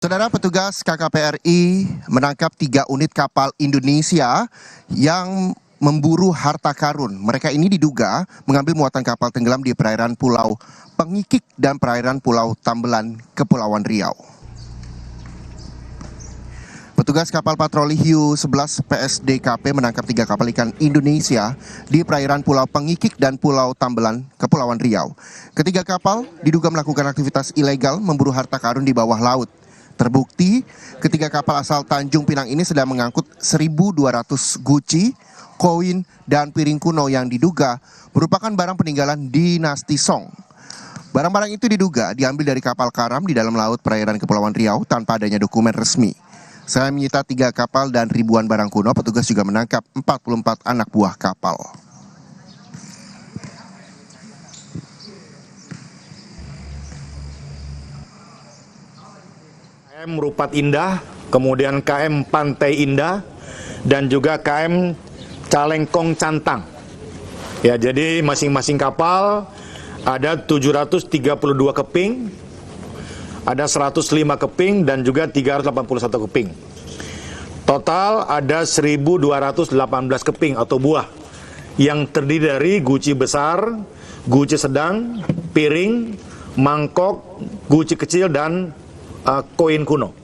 Saudara, petugas KKPRI menangkap 3 unit kapal Indonesia yang memburu harta karun. Mereka ini diduga mengambil muatan kapal tenggelam di perairan Pulau Pengikik dan perairan Pulau Tambelan, Kepulauan Riau. Petugas kapal patroli Hiu 11 PSDKP menangkap 3 kapal ikan Indonesia di perairan Pulau Pengikik dan Pulau Tambelan, Kepulauan Riau. Ketiga kapal diduga melakukan aktivitas ilegal memburu harta karun di bawah laut. Terbukti, ketiga kapal asal Tanjung Pinang ini sedang mengangkut 1.200 guci, koin, dan piring kuno yang diduga merupakan barang peninggalan dinasti Song. Barang-barang itu diduga diambil dari kapal karam di dalam laut perairan Kepulauan Riau tanpa adanya dokumen resmi. Selain menyita 3 kapal dan ribuan barang kuno, petugas juga menangkap 44 anak buah kapal. KM Rupat Indah, kemudian KM Pantai Indah, dan juga KM Calengkong Cantang. Ya, jadi masing-masing kapal ada 732 keping, ada 105 keping, dan juga 381 keping. Total ada 1.218 keping atau buah yang terdiri dari guci besar, guci sedang, piring, mangkok, guci kecil, dan koin kuno.